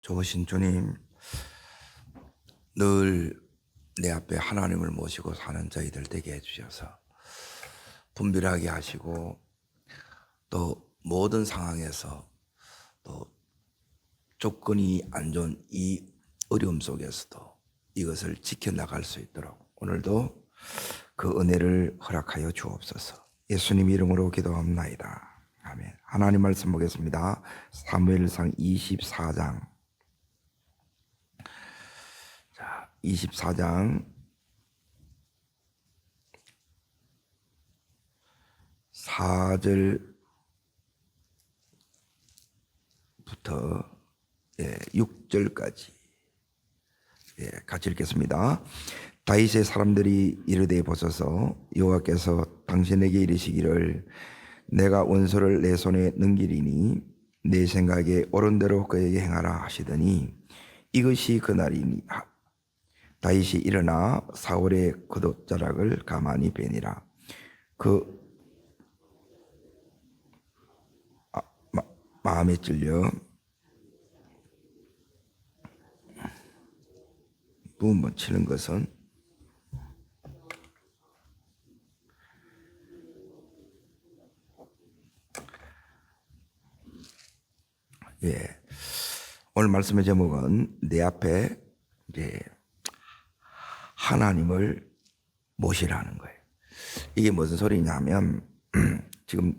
좋으신 주님, 늘 내 앞에 하나님을 모시고 사는 저희들 되게 해주셔서 분별하게 하시고 또 모든 상황에서 또 조건이 안 좋은 이 어려움 속에서도 이것을 지켜나갈 수 있도록 오늘도 그 은혜를 허락하여 주옵소서. 예수님 이름으로 기도합나이다. 아멘. 하나님 말씀 보겠습니다. 사무엘상 24장 24장 4절부터 6절까지 같이 읽겠습니다. 다윗의 사람들이 이르되 보소서, 여호와께서 당신에게 이르시기를 내가 원수를 내 손에 넘기리니 내 생각에 옳은 대로 그에게 행하라 하시더니 이것이 그날이니 다윗이 일어나 사울의 겉옷자락을 가만히 베니라. 그 마음에 찔려 부음을 치는 것은 오늘 말씀의 제목은 내 앞에 하나님을 모시라는 거예요. 이게 무슨 소리냐면 지금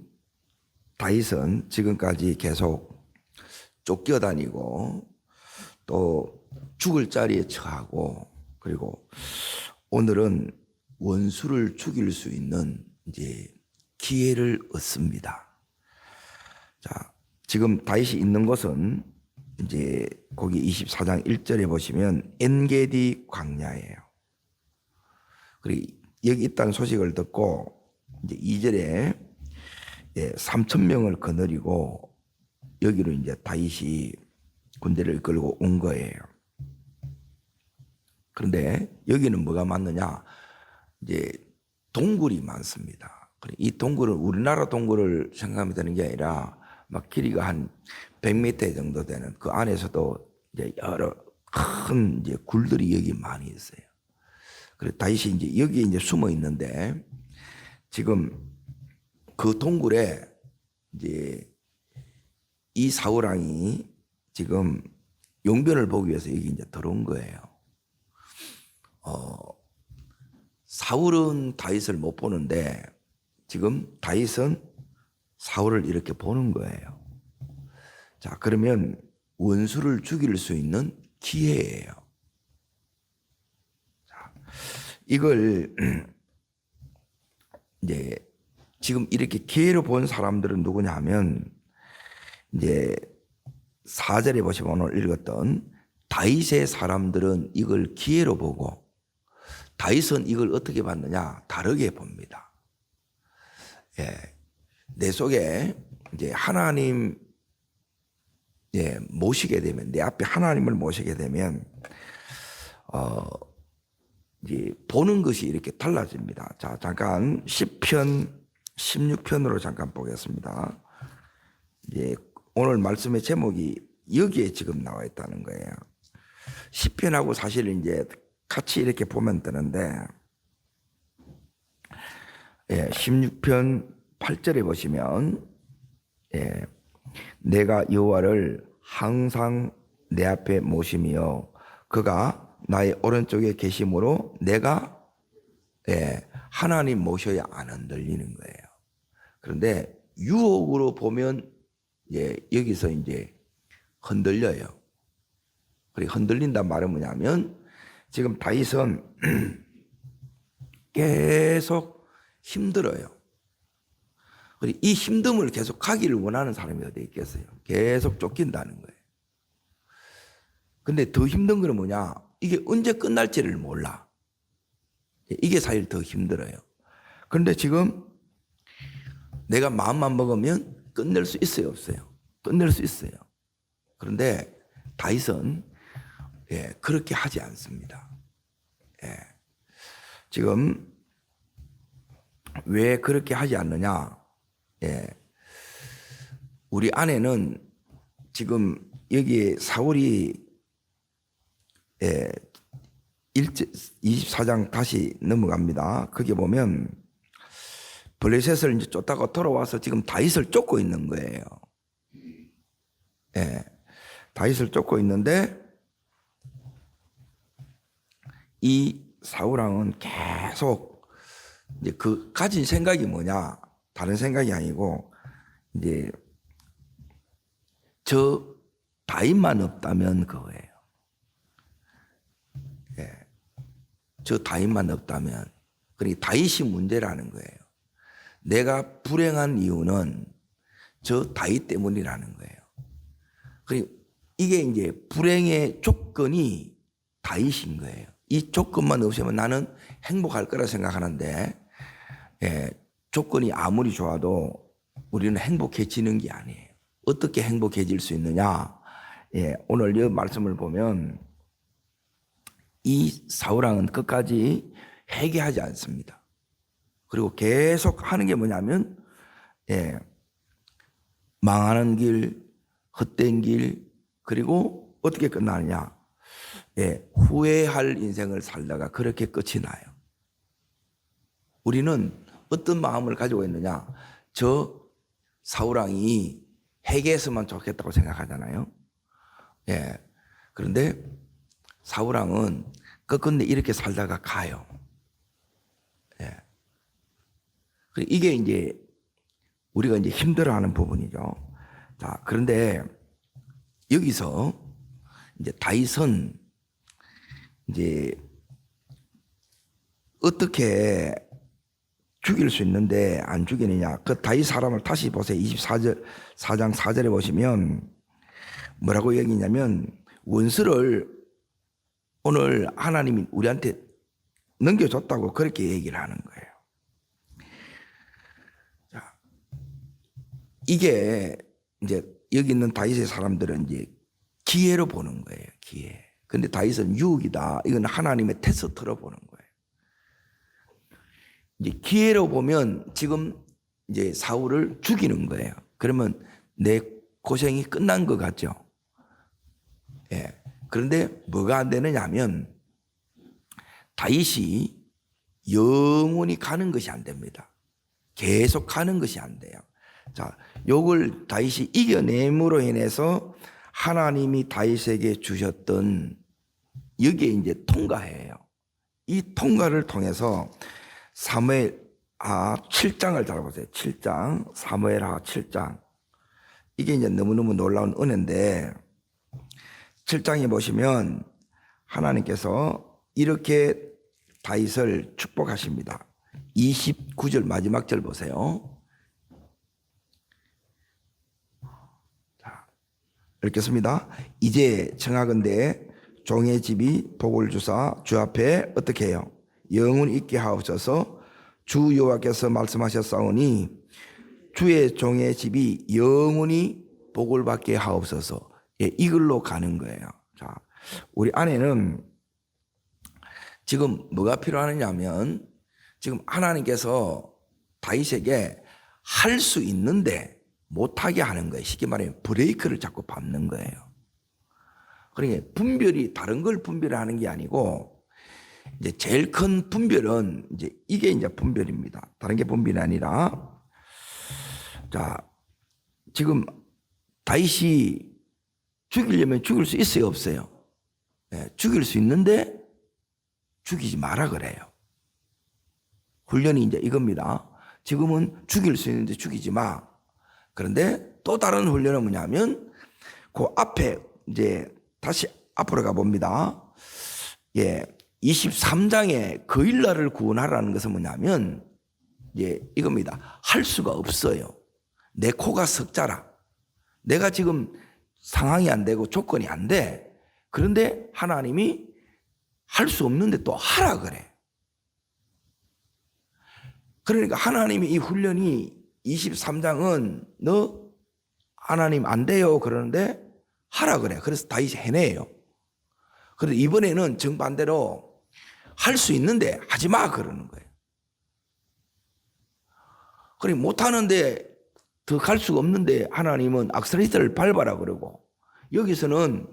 다윗은 지금까지 계속 쫓겨다니고 또 죽을 자리에 처하고 그리고 오늘은 원수를 죽일 수 있는 기회를 얻습니다. 자, 지금 다윗이 있는 곳은 거기 24장 1절에 보시면 엔게디 광야예요. 그리고 여기 있다는 소식을 듣고 2절에 3,000명을 거느리고 여기로 다윗이 군대를 이끌고 온 거예요. 그런데 여기는 뭐가 많느냐? 동굴이 많습니다. 이 동굴은 우리나라 동굴을 생각하면 되는 게 아니라 막 길이가 한 100m 정도 되는 그 안에서도 여러 큰 굴들이 여기 많이 있어요. 그래서 다윗이 여기에 숨어 있는데 지금 그 동굴에 이 사울 왕이 지금 용변을 보기 위해서 여기 들어온 거예요. 사울은 다윗을 못 보는데 지금 다윗은 사울을 이렇게 보는 거예요. 자, 그러면 원수를 죽일 수 있는 기회예요. 자, 이걸 지금 이렇게 기회로 본 사람들은 누구냐 하면 4절에 보시면 오늘 읽었던 다윗의 사람들은 이걸 기회로 보고 다윗은 이걸 어떻게 봤느냐? 다르게 봅니다. 내 속에 하나님 모시게 되면 내 앞에 하나님을 모시게 되면 보는 것이 이렇게 달라집니다. 자, 잠깐 시편 16편으로 잠깐 보겠습니다. 오늘 말씀의 제목이 여기에 지금 나와 있다는 거예요. 시편하고 사실 같이 이렇게 보면 되는데 16편 8절에 보시면 내가 여호와를 항상 내 앞에 모시며 그가 나의 오른쪽에 계심으로 내가 하나님 모셔야 안 흔들리는 거예요. 그런데 유혹으로 보면 여기서 흔들려요. 그리고 흔들린단 말은 뭐냐면 지금 다윗은 계속 힘들어요. 그리고 이 힘듦을 계속 가기를 원하는 사람이 어디 있겠어요? 계속 쫓긴다는 거예요. 근데 더 힘든 건 뭐냐? 이게 언제 끝날지를 몰라. 이게 사실 더 힘들어요. 그런데 지금 내가 마음만 먹으면 끝낼 수 있어요, 없어요? 끝낼 수 있어요. 그런데 다윗은 그렇게 하지 않습니다. 지금 왜 그렇게 하지 않느냐? 우리 안에는 지금 여기에 사울이 24장 다시 넘어갑니다. 거기 보면 블레셋을 이제 쫓다가 돌아와서 지금 다윗을 쫓고 있는 거예요. 예, 다윗을 쫓고 있는데 이 사울왕은 계속 이제 그 가진 생각이 뭐냐, 다른 생각이 아니고 이제 저 다윗만 없다면 그거예요. 예, 저 다윗만 없다면, 그러니까 다윗이 문제라는 거예요. 내가 불행한 이유는 저 다윗 때문이라는 거예요. 그리고 이게 이제 불행의 조건이 다윗인 거예요. 이 조건만 없으면 나는 행복할 거라 생각하는데, 조건이 아무리 좋아도 우리는 행복해지는 게 아니에요. 어떻게 행복해질 수 있느냐? 오늘 이 말씀을 보면 이 사울왕은 끝까지 회개하지 않습니다. 그리고 계속 하는 게 뭐냐면 망하는 길, 헛된 길, 그리고 어떻게 끝나느냐? 후회할 인생을 살다가 그렇게 끝이 나요. 우리는 어떤 마음을 가지고 있느냐? 저 사울왕이 회개했으면 좋겠다고 생각하잖아요. 그런데 사울왕은 끝끝내 이렇게 살다가 가요. 이게 이제 우리가 이제 힘들어하는 부분이죠. 자, 그런데 여기서 이제 다윗은 이제 어떻게 죽일 수 있는데 안 죽이느냐? 그 다윗 사람을 다시 보세요. 24장 4절에 보시면 뭐라고 얘기냐면, 원수를 오늘 하나님이 우리한테 넘겨줬다고 그렇게 얘기를 하는 거예요. 자, 이게 이제 여기 있는 다윗의 사람들은 이제 기회로 보는 거예요. 기회. 근데 다윗은 유혹이다. 이건 하나님의 테스트로 보는 거예요. 이제 기회로 보면 지금 이제 사울을 죽이는 거예요. 그러면 내 고생이 끝난 것 같죠. 그런데 뭐가 안 되느냐 하면 다윗이 영원히 가는 것이 안 됩니다. 계속 가는 것이 안 돼요. 자, 요걸 다윗이 이겨냄으로 인해서 하나님이 다윗에게 주셨던 여기에 이제 통과해요. 이 통과를 통해서 사무엘하 7장을 잘 보세요. 7장, 사무엘하 7장. 이게 이제 너무너무 놀라운 은혜인데, 7장에 보시면 하나님께서 이렇게 다윗을 축복하십니다. 29절 마지막 절 보세요. 자, 읽겠습니다. 이제 청하건대 종의 집이 복을 주사 주 앞에 어떻게 해요? 영원히 있게 하옵소서. 주 여호와께서 말씀하셨사오니 주의 종의 집이 영원히 복을 받게 하옵소서. 이걸로 가는 거예요. 자, 우리 안에는 지금 뭐가 필요하느냐면, 지금 하나님께서 다윗에게 할 수 있는데 못하게 하는 거예요. 쉽게 말하면 브레이크를 자꾸 밟는 거예요. 그러니까 분별이 다른 걸 분별하는 게 아니고, 이제 제일 큰 분별은 이제 이게 이제 분별입니다. 다른 게 분별이 아니라, 자, 지금 다윗이 죽이려면 죽일 수 있어요, 없어요? 죽일 수 있는데 죽이지 마라 그래요. 훈련이 이제 이겁니다. 지금은 죽일 수 있는데 죽이지 마. 그런데 또 다른 훈련은 뭐냐면, 그 앞에 이제 다시 앞으로 가봅니다. 23장에 거일날을 구원하라는 것은 뭐냐면, 이겁니다. 할 수가 없어요. 내 코가 석자라. 내가 지금 상황이 안 되고 조건이 안 돼. 그런데 하나님이 할 수 없는데 또 하라 그래. 그러니까 하나님이 이 훈련이 23장은 너 하나님 안 돼요 그러는데 하라 그래. 그래서 다윗이 해내요. 그런데 이번에는 정반대로 할 수 있는데 하지 마 그러는 거예요. 그러니까 못하는데 더 갈 수가 없는데 하나님은 악셀레이터를 밟아라 그러고, 여기서는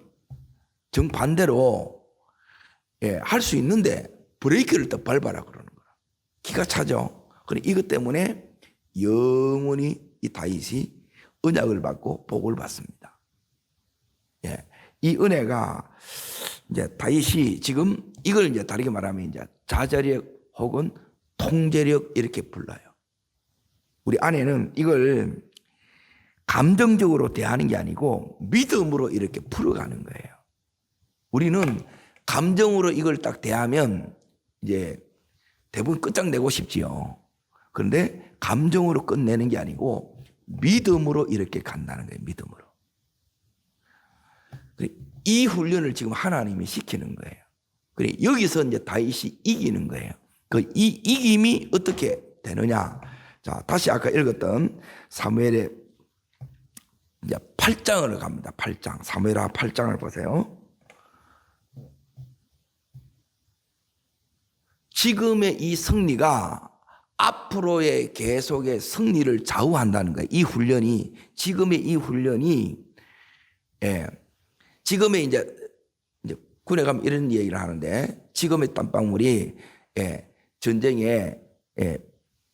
정반대로 할 수 있는데 브레이크를 더 밟아라 그러는 거야. 기가 차죠. 그래 이것 때문에 영원히 이 다윗이 언약을 받고 복을 받습니다. 이 은혜가 이제 다윗이 지금 이걸 이제 다르게 말하면 이제 자제력 혹은 통제력 이렇게 불러요. 우리 아내는 이걸 감정적으로 대하는 게 아니고 믿음으로 이렇게 풀어가는 거예요. 우리는 감정으로 이걸 딱 대하면 이제 대부분 끝장내고 싶지요. 그런데 감정으로 끝내는 게 아니고 믿음으로 이렇게 간다는 거예요. 믿음으로. 이 훈련을 지금 하나님이 시키는 거예요. 그래 여기서 이제 다윗이 이기는 거예요. 그 이 이김이 어떻게 되느냐? 자, 다시 아까 읽었던 사무엘의 이제 8장으로 갑니다. 8장. 사무엘하 8장을 보세요. 지금의 이 승리가 앞으로의 계속의 승리를 좌우한다는 거예요. 이 훈련이 지금의 이 훈련이 지금의 이제 군에 가면 이런 얘기를 하는데 지금의 땀방울이 전쟁에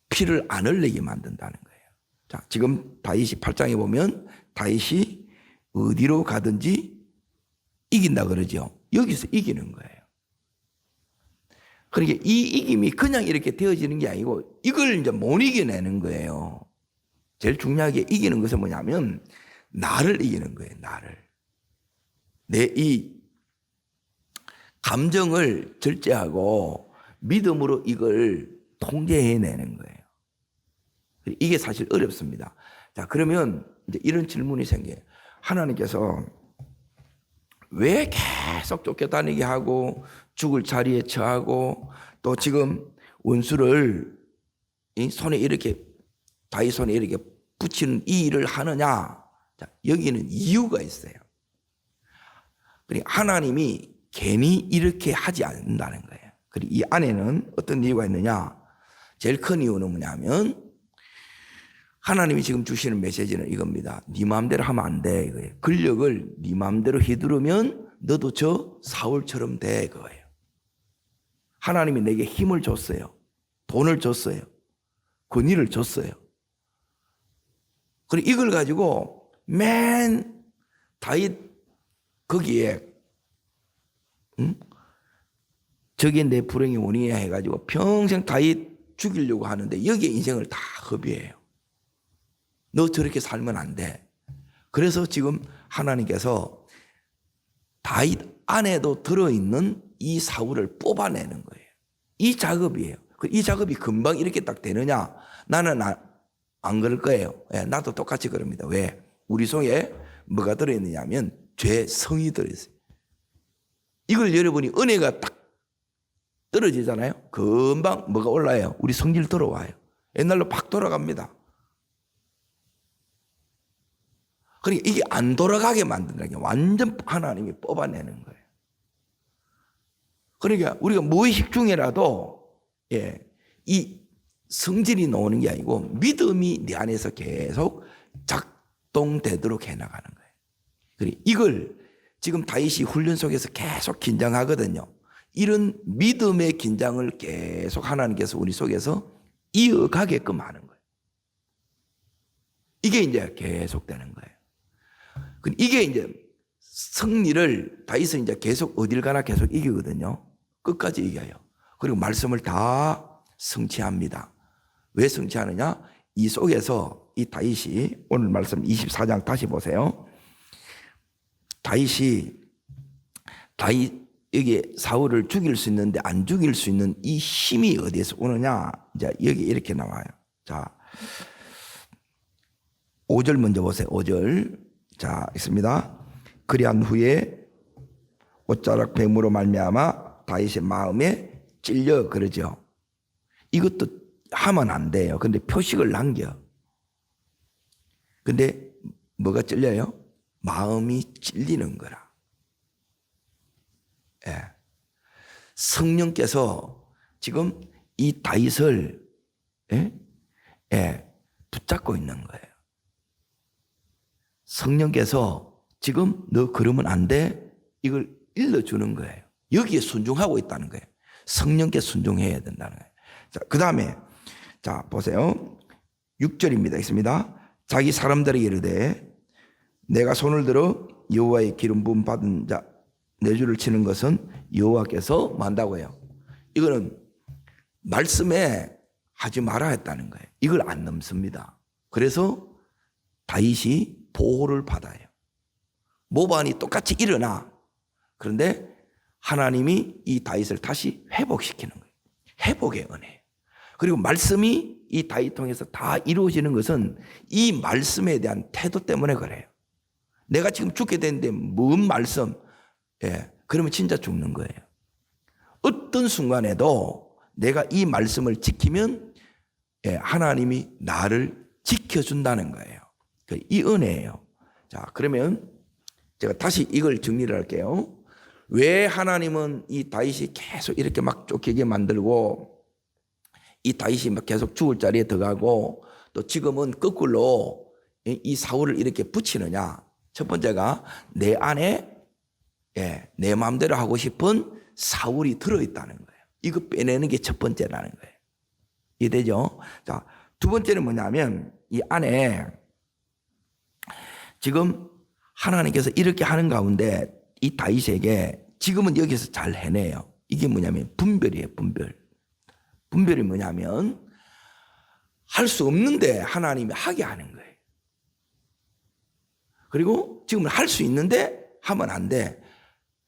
피를 안 흘리게 만든다는 거예요. 자, 지금 다윗이 8장에 보면 다윗이 어디로 가든지 이긴다 그러죠. 여기서 이기는 거예요. 그러니까 이 이김이 그냥 이렇게 되어지는 게 아니고 이걸 이제 못 이겨내는 거예요. 제일 중요하게 이기는 것은 뭐냐면 나를 이기는 거예요. 나를. 내 이 감정을 절제하고 믿음으로 이걸 통제해내는 거예요. 이게 사실 어렵습니다. 자, 그러면 이제 이런 질문이 생겨요. 하나님께서 왜 계속 쫓겨다니게 하고 죽을 자리에 처하고 또 지금 원수를 손에 이렇게 다윗 손에 이렇게 붙이는 이 일을 하느냐? 자, 여기는 이유가 있어요. 그러니까 하나님이 괜히 이렇게 하지 않는다는 거예요. 그리고 이 안에는 어떤 이유가 있느냐? 제일 큰 이유는 뭐냐면 하나님이 지금 주시는 메시지는 이겁니다. 네 마음대로 하면 안 돼 이거예요. 권력을 네 마음대로 휘두르면 너도 저 사울처럼 돼 그거예요. 하나님이 내게 힘을 줬어요. 돈을 줬어요. 권위를 줬어요. 그리고 이걸 가지고 맨 다윗 거기에 저게 내 불행의 원인이야 해가지고 평생 다윗 죽이려고 하는데 여기에 인생을 다 허비해요. 너 저렇게 살면 안 돼. 그래서 지금 하나님께서 다윗 안에도 들어있는 이 사울을 뽑아내는 거예요. 이 작업이에요. 이 작업이 금방 이렇게 딱 되느냐? 나는 안 그럴 거예요. 나도 똑같이 그럽니다. 왜? 우리 속에 뭐가 들어있느냐 하면 죄성이 들어있어요. 이걸 여러분이 은혜가 딱 떨어지잖아요. 금방 뭐가 올라요? 우리 성질 들어와요. 옛날로 팍 돌아갑니다. 그러니까 이게 안 돌아가게 만든다는 게 완전 하나님이 뽑아내는 거예요. 그러니까 우리가 무의식 중에라도 이 성질이 나오는 게 아니고 믿음이 내 안에서 계속 작동되도록 해나가는 거예요. 그리고 이걸 지금 다윗이 훈련 속에서 계속 긴장하거든요. 이런 믿음의 긴장을 계속 하나님께서 우리 속에서 이어가게끔 하는 거예요. 이게 이제 계속되는 거예요. 이게 이제 승리를 다윗은 이제 계속 어딜 가나 계속 이기거든요. 끝까지 이겨요. 그리고 말씀을 다 성취합니다. 왜 성취하느냐? 이 속에서 이 다윗이 오늘 말씀 24장 다시 보세요. 다윗 여기 사울을 죽일 수 있는데 안 죽일 수 있는 이 힘이 어디에서 오느냐? 이제 여기 이렇게 나와요. 자, 5절 먼저 보세요. 5절. 자, 있습니다. 그리한 후에 옷자락 뱀으로 말미암아 다윗의 마음에 찔려 그러죠. 이것도 하면 안 돼요. 근데 표식을 남겨. 근데 뭐가 찔려요? 마음이 찔리는 거라. 성령께서 지금 이 다윗을 붙잡고 있는 거예요. 성령께서 지금 너 그러면 안 돼. 이걸 일러주는 거예요. 여기에 순종하고 있다는 거예요. 성령께 순종해야 된다는 거예요. 자, 그 다음에 자 보세요. 6절입니다. 있습니다. 자기 사람들에게 이르되 내가 손을 들어 여호와의 기름 부음 받은 자 내주를 치는 것은 여호와께서 만다고 해요. 이거는 말씀에 하지 말아 했다는 거예요. 이걸 안 넘습니다. 그래서 다윗이 보호를 받아요. 모반이 똑같이 일어나. 그런데 하나님이 이 다윗을 다시 회복시키는 거예요. 회복의 은혜. 그리고 말씀이 이 다윗 통해서 다 이루어지는 것은 이 말씀에 대한 태도 때문에 그래요. 내가 지금 죽게 되는데 뭔 말씀? 예, 그러면 진짜 죽는 거예요. 어떤 순간에도 내가 이 말씀을 지키면 예, 하나님이 나를 지켜준다는 거예요. 이 은혜예요. 자, 그러면 제가 다시 이걸 정리를 할게요. 왜 하나님은 이 다윗이 계속 이렇게 막 쫓기게 만들고 이 다윗이 막 계속 죽을 자리에 들어가고 또 지금은 거꾸로 이 사울을 이렇게 붙이느냐? 첫 번째가 내 안에 예, 내 마음대로 하고 싶은 사울이 들어있다는 거예요. 이거 빼내는 게 첫 번째라는 거예요. 이해되죠? 자, 두 번째는 뭐냐면 이 안에 지금 하나님께서 이렇게 하는 가운데 이 다윗에게 지금은 여기서 잘 해내요. 이게 뭐냐면 분별이에요. 분별이 뭐냐면 할 수 없는데 하나님이 하게 하는 거예요. 그리고 지금 할 수 있는데 하면 안 돼.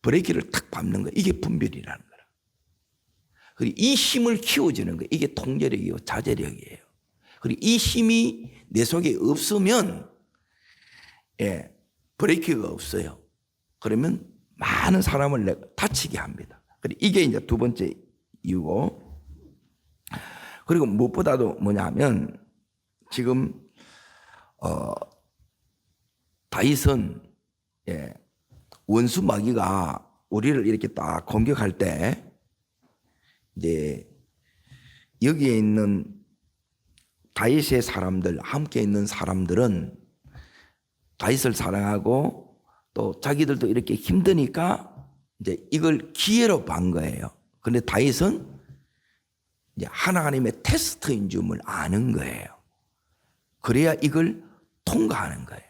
브레이크를 탁 밟는 거예요. 이게 분별이라는 거라. 그리고 이 힘을 키워주는 거예요. 이게 통제력이고 자제력이에요. 그리고 이 힘이 내 속에 없으면 예, 브레이크가 없어요. 그러면 많은 사람을 다치게 합니다. 그리고 이게 이제 두 번째 이유고, 그리고 무엇보다도 뭐냐면 지금 다윗은 예, 원수 마귀가 우리를 이렇게 딱 공격할 때 이제 여기에 있는 다윗의 사람들, 함께 있는 사람들은 다윗을 사랑하고 또 자기들도 이렇게 힘드니까 이제 이걸 기회로 본 거예요. 그런데 다윗은 이제 하나님의 테스트인 줄을 아는 거예요. 그래야 이걸 통과하는 거예요.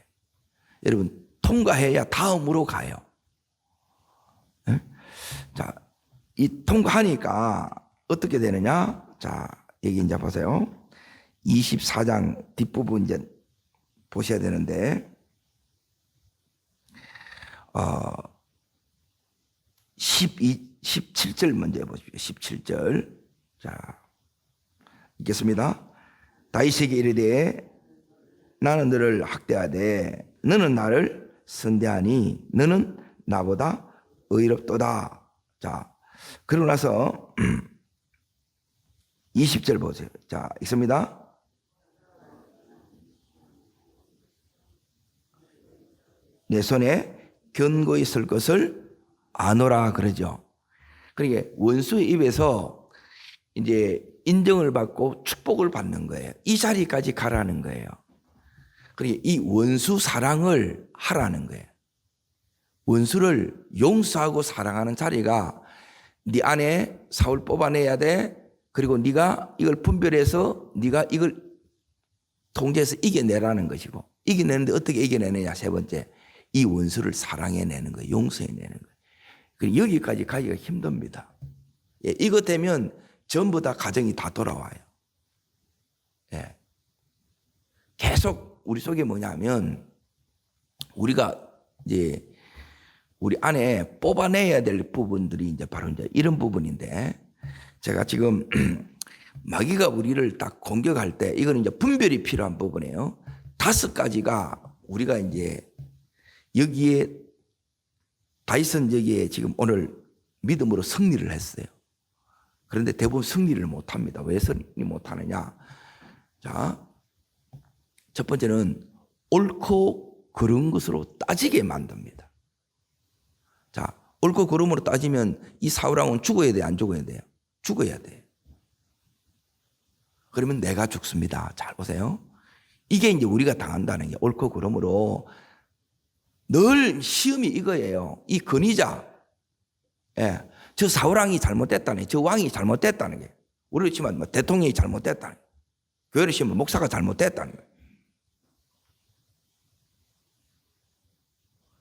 여러분, 통과해야 다음으로 가요. 네? 자, 이 통과하니까 어떻게 되느냐? 자, 여기 이제 보세요. 24장 뒷부분 이제 보셔야 되는데, 17절 먼저 해보십시오. 17절. 자, 읽겠습니다. 다윗에게 이르되 나는 너를 학대하되 너는 나를 선대하니 너는 나보다 의롭도다. 자, 그러고 나서 20절 보세요. 자, 읽습니다. 내 손에 견고히 설 것을 아노라 그러죠. 그러니까 원수의 입에서 이제 인정을 받고 축복을 받는 거예요. 이 자리까지 가라는 거예요. 그러니까 이 원수 사랑을 하라는 거예요. 원수를 용서하고 사랑하는 자리가 네 안에 사울 뽑아내야 돼. 그리고 네가 이걸 분별해서 네가 이걸 통제해서 이겨내라는 것이고, 이겨내는데 어떻게 이겨내느냐? 세 번째, 이 원수를 사랑해내는 거예요. 용서해내는 거예요. 그리고 여기까지 가기가 힘듭니다. 예, 이거 되면 전부 다 가정이 다 돌아와요. 예. 계속 우리 속에 뭐냐면 우리가 이제 우리 안에 뽑아내야 될 부분들이 이제 바로 이제 이런 부분인데, 제가 지금 마귀가 우리를 딱 공격할 때 이거는 이제 분별이 필요한 부분이에요. 5가지가 우리가 이제 여기에 다윗은 여기에 지금 오늘 믿음으로 승리를 했어요. 그런데 대부분 승리를 못합니다. 왜 승리 못하느냐? 자, 첫 번째는 옳고 그른 것으로 따지게 만듭니다. 자, 옳고 그름으로 따지면 이 사울왕은 죽어야 돼, 안 죽어야 돼요? 죽어야 돼. 그러면 내가 죽습니다. 잘 보세요. 이게 이제 우리가 당한다는 게 옳고 그름으로 늘 시험이 이거예요. 이 권위자, 예, 저 사울왕이 잘못됐다는 게, 저 왕이 잘못됐다는 게, 우리로 치면 뭐 대통령이 잘못됐다는 게, 교회로 치면 목사가 잘못됐다는 게.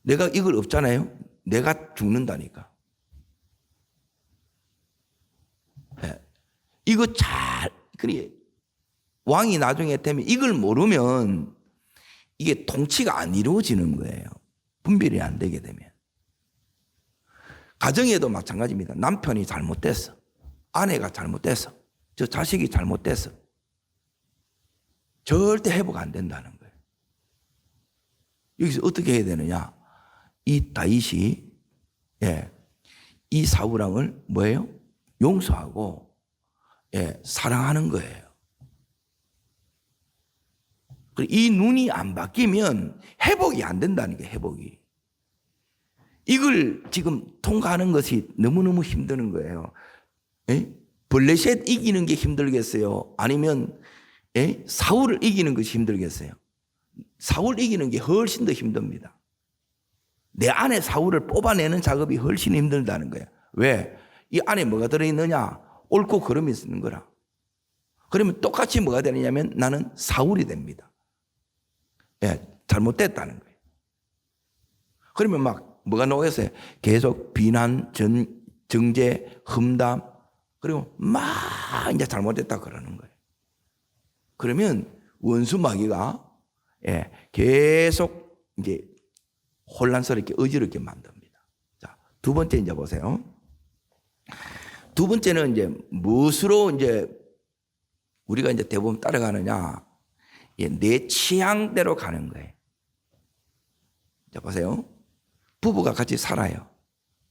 내가 이걸 없잖아요. 내가 죽는다니까. 예, 이거 그래. 왕이 나중에 되면 이걸 모르면 이게 통치가 안 이루어지는 거예요. 분별이 안 되게 되면. 가정에도 마찬가지입니다. 남편이 잘못됐어. 아내가 잘못됐어. 저 자식이 잘못됐어. 절대 회복 안 된다는 거예요. 여기서 어떻게 해야 되느냐? 이 다윗이, 예, 이 사울왕을 뭐예요? 용서하고, 예, 사랑하는 거예요. 이 눈이 안 바뀌면 회복이 안 된다는 게, 회복이. 이걸 지금 통과하는 것이 너무너무 힘드는 거예요. 에? 블레셋 이기는 게 힘들겠어요? 아니면 사울을 이기는 것이 힘들겠어요? 사울 이기는 게 훨씬 더 힘듭니다. 내 안에 사울을 뽑아내는 작업이 훨씬 힘들다는 거예요. 왜? 이 안에 뭐가 들어있느냐? 옳고 그름이 있는 거라. 그러면 똑같이 뭐가 되느냐면 나는 사울이 됩니다. 예, 잘못됐다는 거예요. 그러면 막 뭐가 나오겠어요? 계속 비난, 정죄, 험담, 그리고 막 이제 잘못됐다 그러는 거예요. 그러면 원수 마귀가, 예, 계속 이제 혼란스럽게 어지럽게 만듭니다. 자, 두 번째 이제 보세요. 두 번째는 이제 무엇으로 이제 우리가 이제 대부분 따라가느냐? 예, 내 취향대로 가는 거예요. 자, 보세요. 부부가 같이 살아요.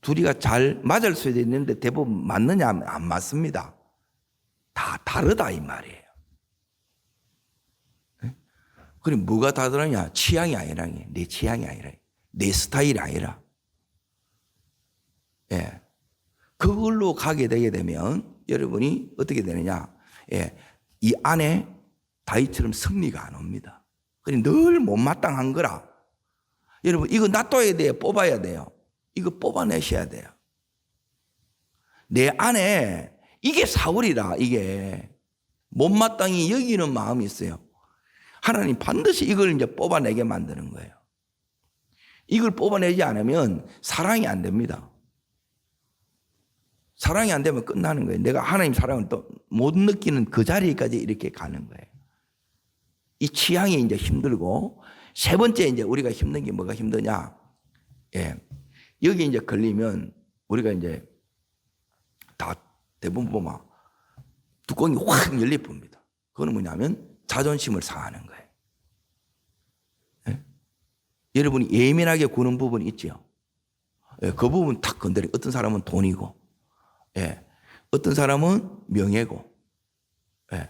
둘이가 잘 맞을 수도 있는데 대부분 맞느냐 하면 안 맞습니다. 다 다르다 이 말이에요. 그럼 뭐가 다르냐? 취향이 아니라, 내 취향이 아니라, 내 스타일이 아니라. 예. 그걸로 가게 되게 되면 여러분이 어떻게 되느냐? 예. 이 안에 다윗처럼 승리가 안 옵니다. 그러니 늘 못마땅한 거라. 여러분, 이거 놔둬야 돼요. 뽑아야 돼요. 이거 뽑아내셔야 돼요. 내 안에 이게 사울이라, 이게 못마땅히 여기는 마음이 있어요. 하나님 반드시 이걸 이제 뽑아내게 만드는 거예요. 이걸 뽑아내지 않으면 사랑이 안 됩니다. 사랑이 안 되면 끝나는 거예요. 내가 하나님 사랑을 또 못 느끼는 그 자리까지 이렇게 가는 거예요. 이 취향이 이제 힘들고, 세 번째 이제 우리가 힘든 게 뭐가 힘드냐? 예. 여기 이제 걸리면 우리가 이제 다 대부분 보면 뚜껑이 확 열려 봅니다. 그거는 뭐냐면 자존심을 상하는 거예요. 예? 여러분이 예민하게 구는 부분이 있죠. 예, 그 부분 탁 건드려. 어떤 사람은 돈이고, 예, 어떤 사람은 명예고, 예,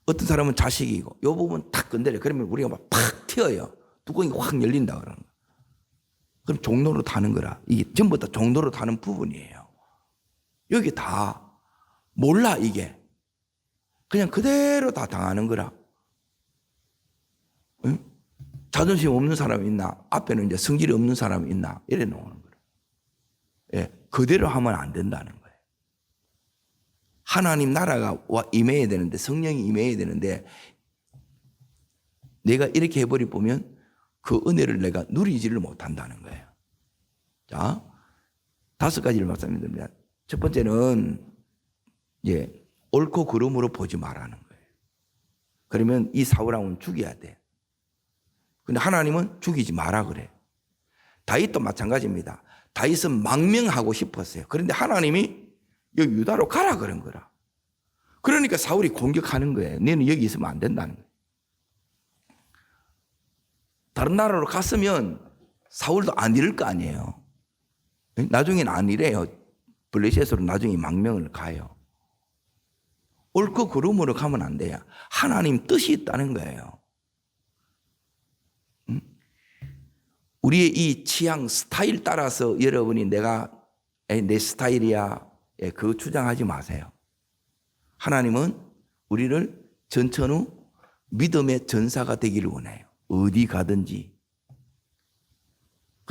어떤 사람은 자식이고, 이 부분 탁 건드려. 그러면 우리가 막 팍 튀어요. 뚜껑이 확 열린다 그러는 거예요. 그럼 종로로 타는 거라. 이게 전부 다 종로로 타는 부분이에요. 여기 다 몰라, 이게. 그냥 그대로 다 당하는 거라. 응? 자존심 없는 사람이 있나? 앞에는 이제 성질이 없는 사람이 있나? 이래 놓는 거라. 예, 그대로 하면 안 된다는 거예요. 하나님 나라가 임해야 되는데, 성령이 임해야 되는데, 내가 이렇게 해버리 보면 그 은혜를 내가 누리지를 못한다는 거예요. 자, 5가지를 말씀드립니다. 첫 번째는 이제 옳고 그름으로 보지 말라는 거예요. 그러면 이 사울왕은 죽여야 돼. 근데 하나님은 죽이지 마라 그래. 다윗도 마찬가지입니다. 다윗은 망명하고 싶었어요. 그런데 하나님이 여기 유다로 가라 그런 거라. 그러니까 사울이 공격하는 거예요. 너는 여기 있으면 안 된다는 거예요. 다른 나라로 갔으면 사울도 안 이럴 거 아니에요. 나중에는 안 이래요. 블레셋으로 나중에 망명을 가요. 옳고 그름으로 가면 안 돼요. 하나님 뜻이 있다는 거예요. 우리의 이 취향, 스타일 따라서 여러분이 내가 내 스타일이야, 그거 주장하지 마세요. 하나님은 우리를 전천후 믿음의 전사가 되기를 원해요. 어디 가든지.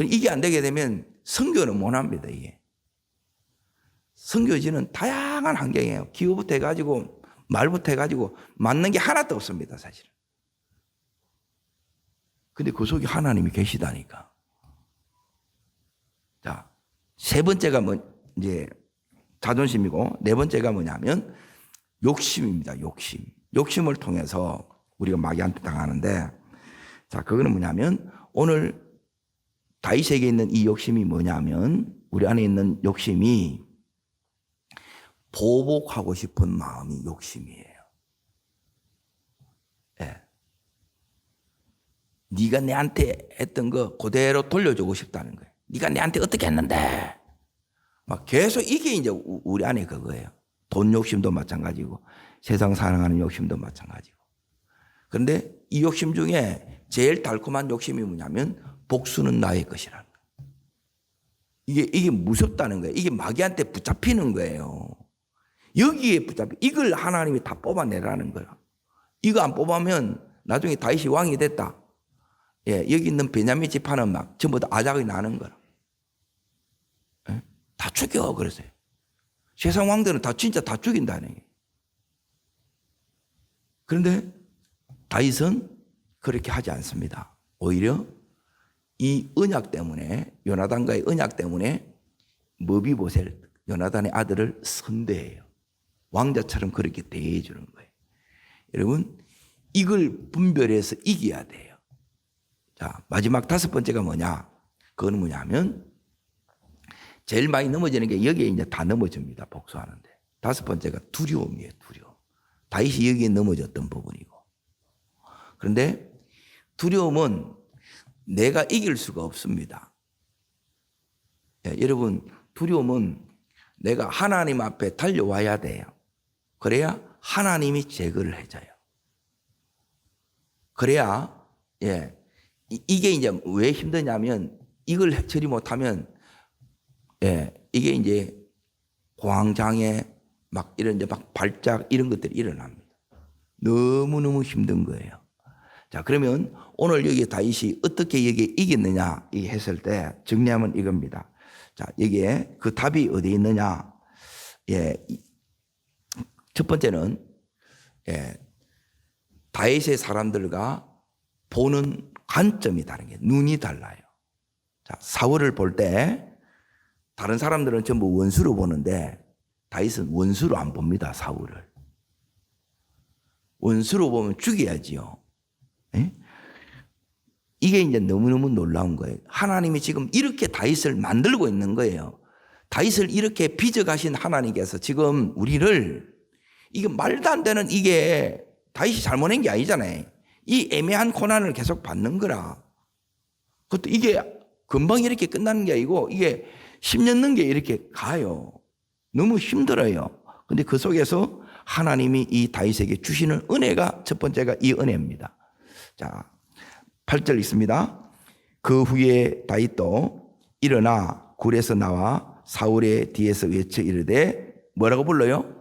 이게 안 되게 되면 선교는 못 합니다, 이게. 선교지는 다양한 환경이에요. 기후부터 해가지고, 말부터 해가지고, 맞는 게 하나도 없습니다, 사실은. 근데 그 속에 하나님이 계시다니까. 자, 세 번째가 이제 자존심이고, 네 번째가 뭐냐면 욕심입니다, 욕심. 욕심을 통해서 우리가 마귀한테 당하는데, 자, 그거는 뭐냐면 오늘 다윗에게 있는 이 욕심이 뭐냐면 우리 안에 있는 욕심이 보복하고 싶은 마음이 욕심이에요. 예. 네가 내한테 했던 거 그대로 돌려주고 싶다는 거예요. 네가 내한테 어떻게 했는데 막 계속 이게 이제 우리 안에 그거예요. 돈 욕심도 마찬가지고 세상 사랑하는 욕심도 마찬가지고. 그런데 이 욕심 중에 제일 달콤한 욕심이 뭐냐면 복수는 나의 것이라는 거예요. 이게 무섭다는 거예요. 이게 마귀한테 붙잡히는 거예요. 여기에 이걸 하나님이 다 뽑아내라는 거야. 이거 안 뽑으면 나중에 다윗이 왕이 됐다. 예, 여기 있는 베냐민 지파는 막 전부 다 아작이 나는 거라. 예? 다 죽여 그랬어요. 세상 왕들은 다 진짜 다 죽인다는 거예요. 그런데 다윗은 그렇게 하지 않습니다. 오히려 이 언약 때문에 요나단과의 언약 때문에 머비보셋 요나단의 아들을 선대해요. 왕자처럼 그렇게 대해 주는 거예요. 여러분 이걸 분별해서 이겨야 돼요. 자, 마지막 다섯 번째가 뭐냐? 그거는 뭐냐면 제일 많이 넘어지는 게 여기에 이제 다 넘어집니다. 복수하는데. 다섯 번째가 두려움이에요. 두려움. 다윗이 여기에 넘어졌던 부분이고. 그런데 두려움은 내가 이길 수가 없습니다. 예, 여러분 두려움은 내가 하나님 앞에 달려와야 돼요. 그래야 하나님이 제거를 해줘요. 그래야 이게 이제 왜 힘드냐면 이걸 처리 못하면 이게 이제 공황장애 막 이런 이제 막 발작 이런 것들이 일어납니다. 너무너무 힘든 거예요. 자, 그러면 오늘 여기 다윗이 어떻게 여기에 이겼느냐 했을 때 정리하면 이겁니다. 자, 여기에 그 답이 어디에 있느냐? 첫 번째는 다윗의 사람들과 보는 관점이 다른 게 눈이 달라요. 자, 사울을 볼 때 다른 사람들은 전부 원수로 보는데 다윗은 원수로 안 봅니다. 사울을. 원수로 보면 죽여야지요. 예? 이게 이제 너무너무 놀라운 거예요. 하나님이 지금 이렇게 다윗을 만들고 있는 거예요. 다윗을 이렇게 빚어가신 하나님께서 지금 우리를 이게 말도 안 되는 이게 다윗이 잘못한 게 아니잖아요. 이 애매한 고난을 계속 받는 거라. 그것도 이게 금방 이렇게 끝나는 게 아니고 이게 10년 넘게 이렇게 가요. 너무 힘들어요. 근데 그 속에서 하나님이 이 다윗에게 주시는 은혜가 첫 번째가 이 은혜입니다. 자, 8절 있습니다. 그 후에 다윗도 일어나 굴에서 나와 사울의 뒤에서 외쳐 이르되 뭐라고 불러요?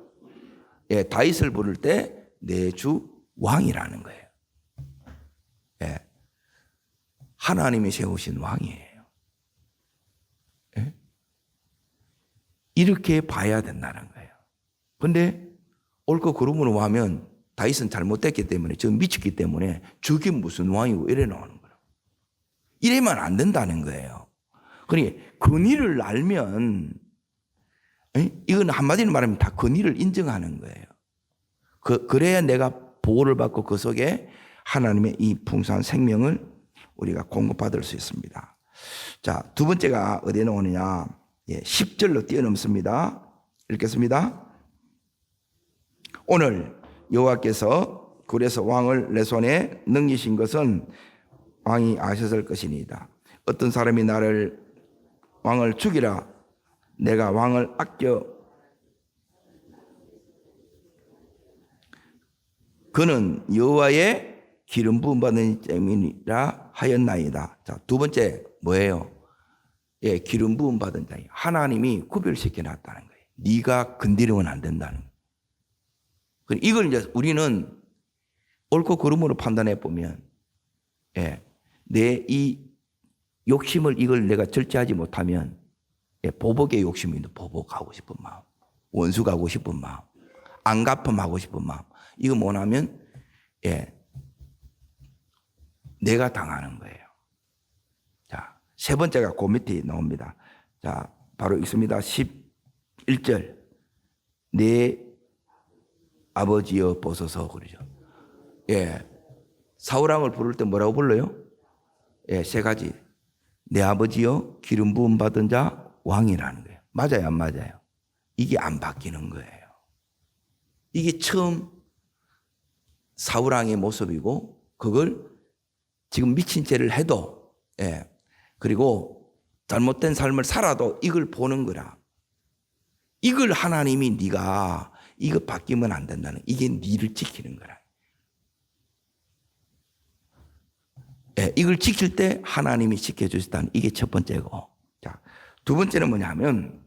다윗을 부를 때 내 주 왕이라는 거예요. 하나님이 세우신 왕이에요. 이렇게 봐야 된다는 거예요. 그런데 옳고 그름으로 하면 다윗은 잘못됐기 때문에 지금 미쳤기 때문에 저게 무슨 왕이고 이래 나오는 거예요. 이래면 안 된다는 거예요. 그러니 근위를 알면 이건 한마디로 말하면 다 근위를 인정하는 거예요. 그래야 내가 보호를 받고 그 속에 하나님의 이 풍성한 생명을 우리가 공급받을 수 있습니다. 자, 두 번째가 어디에 나오느냐? 10절로 뛰어넘습니다. 읽겠습니다. 오늘 여호와께서 굴에서 왕을 내 손에 넘기신 것은 왕이 아셨을 것이니이다. 어떤 사람이 나를 왕을 죽이라 내가 왕을 아껴 그는 여호와의 기름 부음 받은 자임이라 하였나이다. 자, 두 번째 뭐예요? 기름 부음 받은 자임. 하나님이 구별시켜 놨다는 거예요. 네가 건드리면 안 된다는 거예요. 이걸 이제 우리는 옳고 그름으로 판단해 보면 내 이 욕심을 이걸 내가 절제하지 못하면 보복의 욕심이 있는 보복하고 싶은 마음, 원수 가고 싶은 마음, 안 갚음하고 싶은 마음. 이거 뭐냐면 내가 당하는 거예요. 자, 세 번째가 그 밑에 나옵니다. 자, 바로 읽습니다. 11절. 내 아버지여 보소서 그러죠. 사울왕을 부를 때 뭐라고 불러요? 세 가지. 내 아버지여 기름 부음 받은 자 왕이라는 거예요. 맞아요, 안 맞아요? 이게 안 바뀌는 거예요. 이게 처음 사울왕의 모습이고 그걸 지금 미친 죄를 해도 그리고 잘못된 삶을 살아도 이걸 보는 거라. 이걸 하나님이 네가 이거 바뀌면 안 된다는 이게 네를 지키는 거라. 이걸 지킬 때 하나님이 지켜주셨다는 이게 첫 번째고. 자, 두 번째는 뭐냐면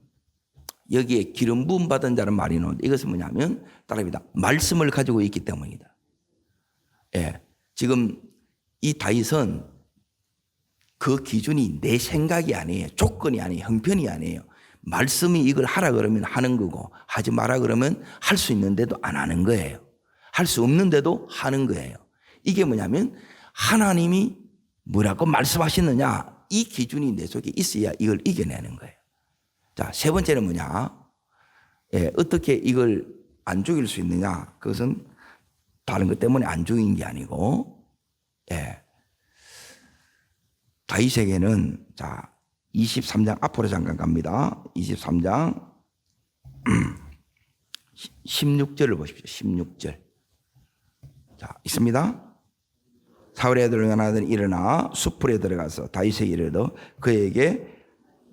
여기에 기름 부음 받은 자는 말이 나오는데 이것은 뭐냐면 따라합니다. 말씀을 가지고 있기 때문이다. 지금 이 다윗은 그 기준이 내 생각이 아니에요. 조건이 아니에요. 형편이 아니에요. 말씀이 이걸 하라 그러면 하는 거고 하지 마라 그러면 할 수 있는데도 안 하는 거예요. 할 수 없는데도 하는 거예요. 이게 뭐냐면 하나님이 뭐라고 말씀하시느냐 이 기준이 내 속에 있어야 이걸 이겨내는 거예요. 자, 세 번째는 뭐냐? 어떻게 이걸 안 죽일 수 있느냐? 그것은 다른 것 때문에 안 죽인 게 아니고 다윗에게는 자 23장 앞으로 잠깐 갑니다. 23장 16절을 보십시오. 16절. 자, 있습니다. 사울의 아들 요나단이 일어나 숲풀에 들어가서 다윗에게 이르러 그에게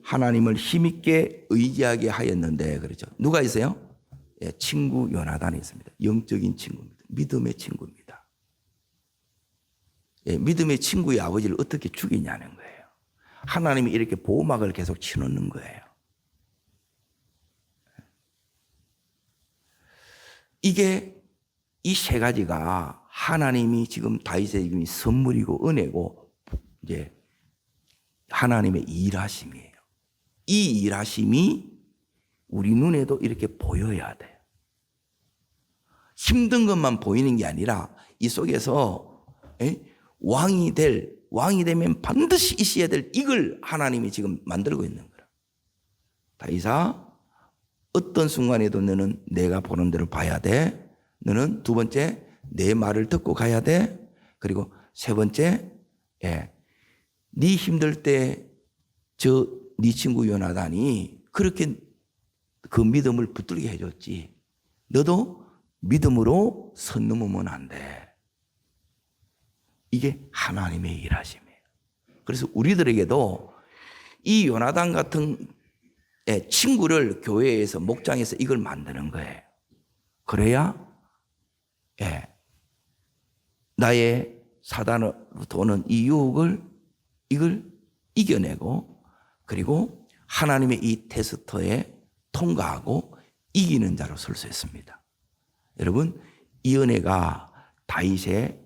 하나님을 힘있게 의지하게 하였는데 그렇죠. 누가 있어요? 친구 요나단이 있습니다. 영적인 친구입니다. 믿음의 친구입니다. 믿음의 친구의 아버지를 어떻게 죽이냐는 거예요. 하나님이 이렇게 보호막을 계속 치놓는 거예요. 이게 이 세 가지가 하나님이 지금 다윗에게 선물이고 은혜고 이제 하나님의 일하심이에요. 이 일하심이 우리 눈에도 이렇게 보여야 돼요. 힘든 것만 보이는 게 아니라 이 속에서 왕이 되면 반드시 있어야 될 이걸 하나님이 지금 만들고 있는 거라. 다윗아, 어떤 순간에도 너는 내가 보는 대로 봐야 돼. 너는 두 번째 내 말을 듣고 가야 돼. 그리고 세 번째 네 힘들 때 네 친구 요나단이 그렇게 그 믿음을 붙들게 해줬지. 너도 믿음으로 선 넘으면 안 돼. 이게 하나님의 일하심이에요. 그래서 우리들에게도 이 요나단 같은 친구를 교회에서 목장에서 이걸 만드는 거예요. 그래야 나의 사단으로부터 오는 이 유혹을 이걸 이겨내고 그리고 하나님의 이 테스트에 통과하고 이기는 자로 설 수 있습니다. 여러분, 이 은혜가 다윗의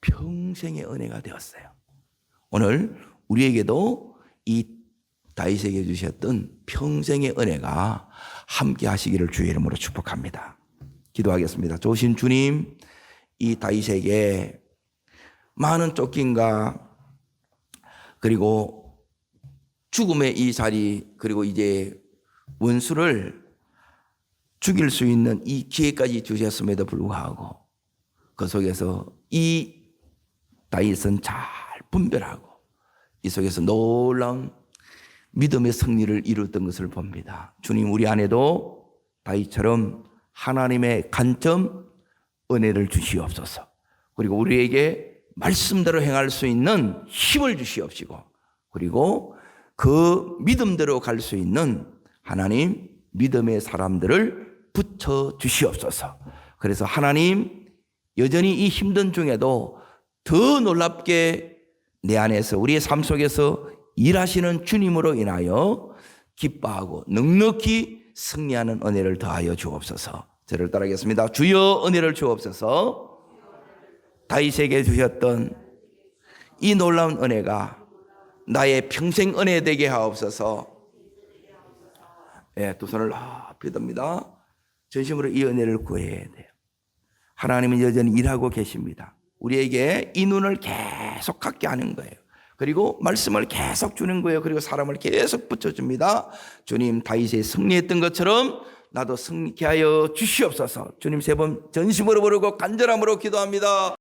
평생의 은혜가 되었어요. 오늘 우리에게도 이 다윗에게 주셨던 평생의 은혜가 함께 하시기를 주의 이름으로 축복합니다. 기도하겠습니다. 좋으신 주님, 이 다윗에게 많은 쫓김과 그리고 죽음의 이 자리 그리고 이제 원수를 죽일 수 있는 이 기회까지 주셨음에도 불구하고 그 속에서 이 다윗은 잘 분별하고 이 속에서 놀라운 믿음의 승리를 이루었던 것을 봅니다. 주님, 우리 안에도 다윗처럼 하나님의 간점 은혜를 주시옵소서. 그리고 우리에게 말씀대로 행할 수 있는 힘을 주시옵시고 그리고 그 믿음대로 갈 수 있는 하나님 믿음의 사람들을 붙여 주시옵소서. 그래서 하나님 여전히 이 힘든 중에도 더 놀랍게 내 안에서 우리의 삶 속에서 일하시는 주님으로 인하여 기뻐하고 넉넉히 승리하는 은혜를 더하여 주옵소서. 저를 따르겠습니다. 주여 은혜를 주옵소서. 다윗에게 주셨던 이 놀라운 은혜가 나의 평생 은혜 되게 하옵소서. 두 손을 높이 듭니다. 전심으로 이 은혜를 구해야 돼요. 하나님은 여전히 일하고 계십니다. 우리에게 이 눈을 계속 갖게 하는 거예요. 그리고 말씀을 계속 주는 거예요. 그리고 사람을 계속 붙여줍니다. 주님, 다윗이 승리했던 것처럼 나도 승리케 하여 주시옵소서. 주님, 세 번 전심으로 부르고 간절함으로 기도합니다.